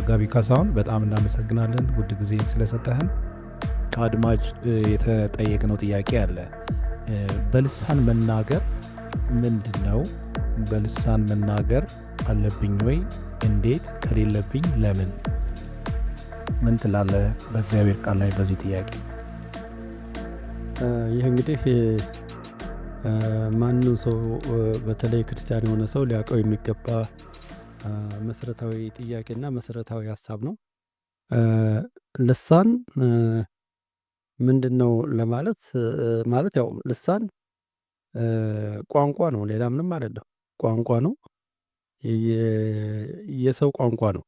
መጋቢ ካሳሁን በጣም እናመሰግናለን ውድ ጊዜን ስለሰጠህን። ከአድማጭ የተጠየቅነው ጥያቄ አለ። በልሳን መናገር ምንድን ነው? በልሳን መናገር አለብኝ ወይ? እንዴት? ከሌለብኝ ለምን? ምን ትላለህ በእግዚአብሔር ቃል ላይ በዚህ ጥያቄ? ይህ እንግዲህ ማንም ሰው በተለይ ክርስቲያን የሆነ ሰው ሊያውቀው የሚገባ መሰረታዊ ጥያቄና መሰረታዊ ሀሳብ ነው። ልሳን ምንድን ነው ለማለት ማለት ያው ልሳን ቋንቋ ነው፣ ሌላ ምንም አይደለም። ቋንቋ ነው፣ የሰው ቋንቋ ነው።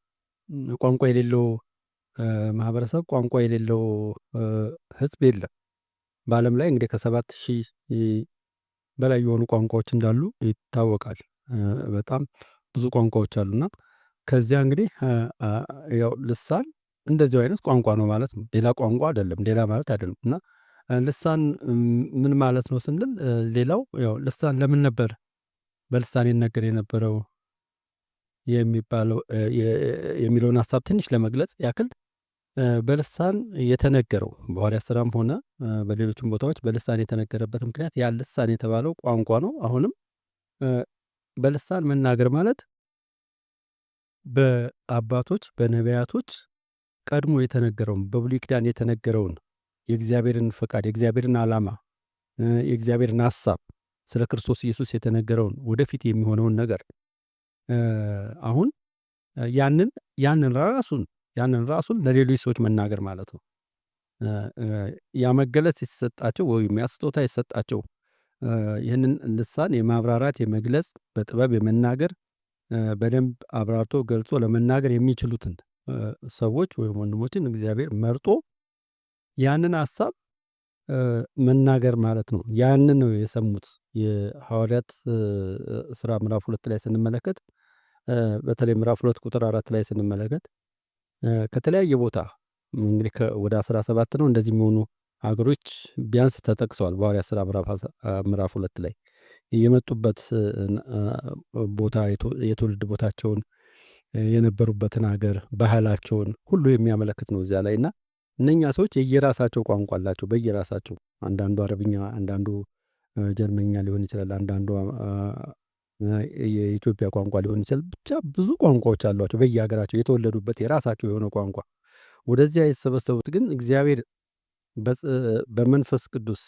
ቋንቋ የሌለው ማህበረሰብ፣ ቋንቋ የሌለው ህዝብ የለም። በዓለም ላይ እንግዲህ ከ7000 በላይ የሆኑ ቋንቋዎች እንዳሉ ይታወቃል። በጣም ብዙ ቋንቋዎች አሉና ከዚያ እንግዲህ ያው ልሳን እንደዚሁ አይነት ቋንቋ ነው ማለት ነው። ሌላ ቋንቋ አይደለም፣ ሌላ ማለት አይደለም። እና ልሳን ምን ማለት ነው ስንል ሌላው ያው ልሳን ለምን ነበር በልሳን ይነገር የነበረው የሚለውን ሀሳብ ትንሽ ለመግለጽ ያክል በልሳን የተነገረው በሐዋርያት ሥራም ሆነ በሌሎችም ቦታዎች በልሳን የተነገረበት ምክንያት ያ ልሳን የተባለው ቋንቋ ነው። አሁንም በልሳን መናገር ማለት በአባቶች በነቢያቶች ቀድሞ የተነገረውን በብሉይ ኪዳን የተነገረውን የእግዚአብሔርን ፈቃድ፣ የእግዚአብሔርን ዓላማ፣ የእግዚአብሔርን ሀሳብ ስለ ክርስቶስ ኢየሱስ የተነገረውን ወደፊት የሚሆነውን ነገር አሁን ያንን ራሱን ለሌሎች ሰዎች መናገር ማለት ነው። ያ መገለጽ የተሰጣቸው ወይም ያ ስጦታ የተሰጣቸው ይህንን ልሳን የማብራራት የመግለጽ በጥበብ የመናገር በደንብ አብራርቶ ገልጾ ለመናገር የሚችሉትን ሰዎች ወይም ወንድሞችን እግዚአብሔር መርጦ ያንን ሀሳብ መናገር ማለት ነው። ያንን ነው የሰሙት። የሐዋርያት ሥራ ምዕራፍ 2 ላይ ስንመለከት በተለይ ምዕራፍ 2 ቁጥር 4 ላይ ስንመለከት ከተለያየ ቦታ እንግዲህ ወደ 17 ነው እንደዚህ የሚሆኑ ሀገሮች ቢያንስ ተጠቅሰዋል። በሐዋርያት ሥራ ምዕራፍ 2 ላይ የመጡበት ቦታ፣ የትውልድ ቦታቸውን፣ የነበሩበትን ሀገር፣ ባህላቸውን ሁሉ የሚያመለክት ነው እዚያ ላይ እና እነኛ ሰዎች የየራሳቸው ቋንቋ አላቸው። በየራሳቸው አንዳንዱ አረብኛ፣ አንዳንዱ ጀርመኛ ሊሆን ይችላል፣ አንዳንዱ የኢትዮጵያ ቋንቋ ሊሆን ይችላል። ብቻ ብዙ ቋንቋዎች አሏቸው በየሀገራቸው የተወለዱበት የራሳቸው የሆነ ቋንቋ። ወደዚያ የተሰበሰቡት ግን እግዚአብሔር በመንፈስ ቅዱስ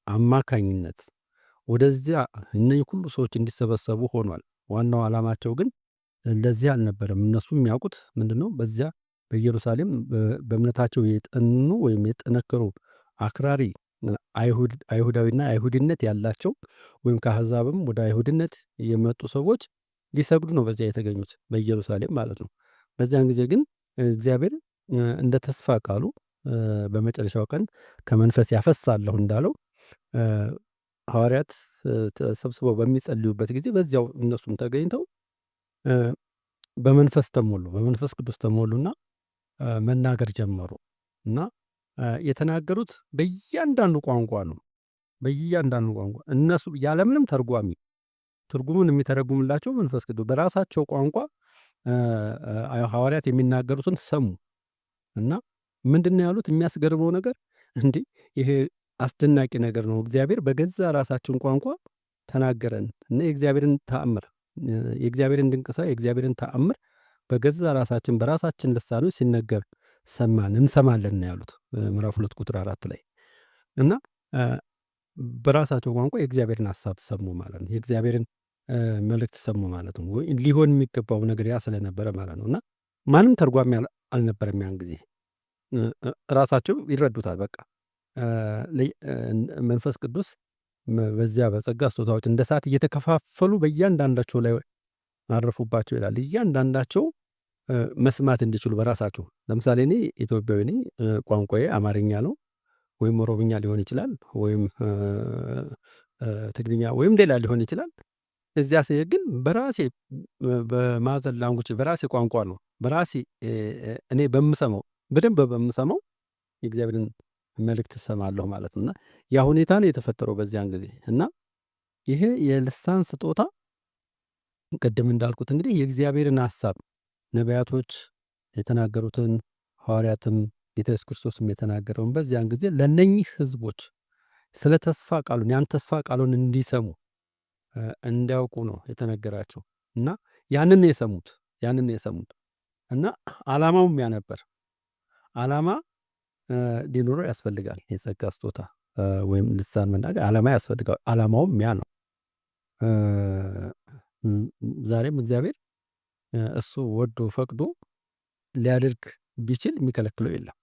አማካኝነት ወደዚያ እነዚህ ሁሉ ሰዎች እንዲሰበሰቡ ሆኗል። ዋናው ዓላማቸው ግን እንደዚህ አልነበረም። እነሱ የሚያውቁት ምንድነው? በዚያ በኢየሩሳሌም በእምነታቸው የጠኑ ወይም የጠነከሩ አክራሪ አይሁዳዊና አይሁድነት ያላቸው ወይም ከአሕዛብም ወደ አይሁድነት የመጡ ሰዎች ሊሰግዱ ነው በዚያ የተገኙት በኢየሩሳሌም ማለት ነው። በዚያን ጊዜ ግን እግዚአብሔር እንደ ተስፋ ቃሉ በመጨረሻው ቀን ከመንፈስ ያፈሳለሁ እንዳለው ሐዋርያት ተሰብስበው በሚጸልዩበት ጊዜ በዚያው እነሱም ተገኝተው በመንፈስ ተሞሉ፣ በመንፈስ ቅዱስ ተሞሉና መናገር ጀመሩ እና የተናገሩት በእያንዳንዱ ቋንቋ ነው። በእያንዳንዱ ቋንቋ እነሱ ያለምንም ተርጓሚ ትርጉሙን የሚተረጉምላቸው መንፈስ ቅዱስ በራሳቸው ቋንቋ ሐዋርያት የሚናገሩትን ሰሙ እና ምንድነው ያሉት? የሚያስገርመው ነገር እንዲህ ይሄ አስደናቂ ነገር ነው። እግዚአብሔር በገዛ ራሳችን ቋንቋ ተናገረን እና የእግዚአብሔርን ተአምር፣ የእግዚአብሔርን ድንቅ ሥራ፣ የእግዚአብሔርን ተአምር በገዛ ራሳችን በራሳችን ልሳኖች ሲነገር ሰማን፣ እንሰማለን ነው ያሉት ምዕራፍ 2 ቁጥር 4 ላይ እና በራሳቸው ቋንቋ የእግዚአብሔርን ሀሳብ ሰሙ ማለት ነው። የእግዚአብሔርን መልእክት ሰሙ ማለት ነው። ሊሆን የሚገባው ነገር ያ ስለነበረ ማለት ነው እና ማንም ተርጓሚ አልነበረም። ያን ጊዜ ራሳቸው ይረዱታል። በቃ መንፈስ ቅዱስ በዚያ በጸጋ ስጦታዎች እንደ እሳት እየተከፋፈሉ በእያንዳንዳቸው ላይ አረፉባቸው ይላል። እያንዳንዳቸው መስማት እንዲችሉ በራሳቸው። ለምሳሌ እኔ ኢትዮጵያዊ ነኝ፣ ቋንቋዬ አማርኛ ነው ወይም ኦሮምኛ ሊሆን ይችላል ወይም ትግርኛ ወይም ሌላ ሊሆን ይችላል። እዚያ ሲሄድ ግን በራሴ በማዘር ላንጉጅ በራሴ ቋንቋ ነው በራሴ እኔ በምሰማው በደንብ በምሰማው የእግዚአብሔርን መልእክት እሰማለሁ ማለት ነው እና ያ ሁኔታ ነው የተፈጠረው በዚያን ጊዜ እና ይሄ የልሳን ስጦታ ቅድም እንዳልኩት እንግዲህ የእግዚአብሔርን ሀሳብ ነቢያቶች የተናገሩትን ሐዋርያትም ጌታ ኢየሱስ ክርስቶስም የተናገረውን በዚያን ጊዜ ለእነኚህ ሕዝቦች ስለ ተስፋ ቃሉን ያን ተስፋ ቃሉን እንዲሰሙ እንዲያውቁ ነው የተነገራቸው እና ያንን የሰሙት እና ዓላማውም ያ ነበር። ዓላማ ሊኖረው ያስፈልጋል። የጸጋ ስጦታ ወይም ልሳን መናገር ዓላማ ያስፈልጋል። ዓላማውም ያ ነው። ዛሬም እግዚአብሔር እሱ ወዶ ፈቅዶ ሊያደርግ ቢችል የሚከለክለው የለም።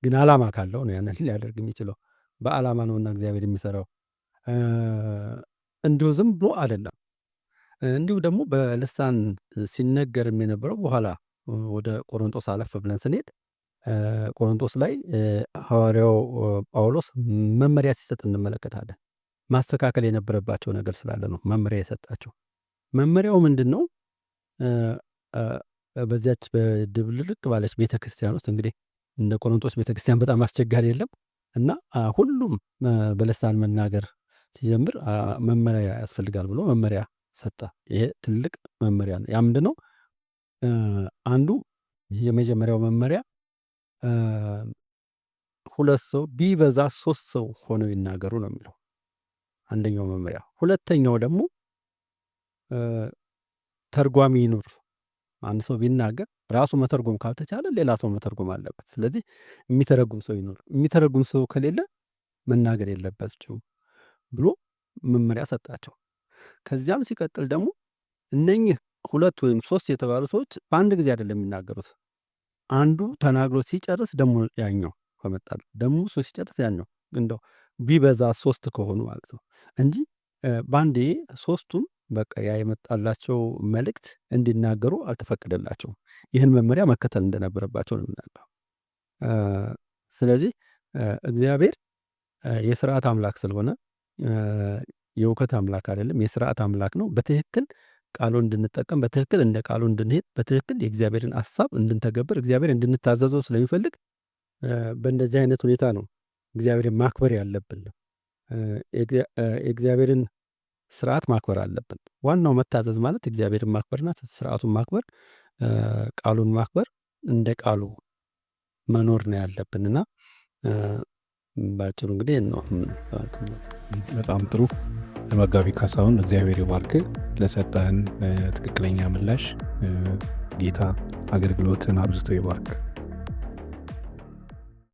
ግን ዓላማ ካለው ነው ያንን ሊያደርግ የሚችለው። በዓላማ ነውና እግዚአብሔር የሚሰራው እንዲሁ ዝም ብሎ አይደለም። እንዲሁ ደግሞ በልሳን ሲነገርም የነበረው በኋላ ወደ ቆሮንጦስ አለፍ ብለን ስንሄድ ቆሮንጦስ ላይ ሐዋርያው ጳውሎስ መመሪያ ሲሰጥ እንመለከታለን። ማስተካከል የነበረባቸው ነገር ስላለ ነው መመሪያ የሰጣቸው። መመሪያው ምንድን ነው? በዚያች በድብልቅ ባለች ቤተክርስቲያን ውስጥ እንግዲህ እንደ ቆሮንጦስ ቤተክርስቲያን በጣም አስቸጋሪ የለም እና ሁሉም በልሳን መናገር ሲጀምር መመሪያ ያስፈልጋል ብሎ መመሪያ ሰጠ። ይሄ ትልቅ መመሪያ ነው። ያ ምንድን ነው? አንዱ የመጀመሪያው መመሪያ 2 ሰው ቢበዛ 3 ሰው ሆነው ይናገሩ ነው የሚለው አንደኛው መመሪያ። ሁለተኛው ደግሞ ተርጓሚ ይኑር። አንድ ሰው ቢናገር ራሱ መተርጎም ካልተቻለ ሌላ ሰው መተርጎም አለበት። ስለዚህ የሚተረጉም ሰው ይኑር። የሚተረጉም ሰው ከሌለ መናገር የለባቸውም ብሎ መመሪያ ሰጣቸው። ከዚያም ሲቀጥል ደግሞ እነኚህ 2 ወይም 3 የተባሉ ሰዎች በአንድ ጊዜ አይደለም የሚናገሩት። አንዱ ተናግሮ ሲጨርስ ደግሞ ያኛው ከመጣል ደግሞ እሱ ሲጨርስ ያኛው እንደው ቢበዛ 3 ከሆኑ ማለት ነው እንጂ በአንዴ 3ቱም በቃ ያ የመጣላቸው መልእክት እንዲናገሩ አልተፈቀደላቸውም። ይህን መመሪያ መከተል እንደነበረባቸው ነው የምናውቀው። ስለዚህ እግዚአብሔር የስርዓት አምላክ ስለሆነ የእውቀት አምላክ አይደለም፣ የስርዓት አምላክ ነው። በትክክል ቃሉ እንድንጠቀም፣ በትክክል እንደ ቃሉ እንድንሄድ፣ በትክክል የእግዚአብሔርን ሐሳብ እንድንተገብር፣ እግዚአብሔር እንድንታዘዘው ስለሚፈልግ በእንደዚህ አይነት ሁኔታ ነው እግዚአብሔርን ማክበር ያለብን። የእግዚአብሔርን ስርዓት ማክበር አለብን። ዋናው መታዘዝ ማለት እግዚአብሔርን ማክበርና ስርዓቱን ማክበር፣ ቃሉን ማክበር፣ እንደ ቃሉ መኖር ነው ያለብንና ባጭሩ እንግዲህ ነው። በጣም ጥሩ መጋቢ ካሳሁን፣ እግዚአብሔር ይባርክ ለሰጠህን ትክክለኛ ምላሽ። ጌታ አገልግሎትን አብዝቶ ይባርክ።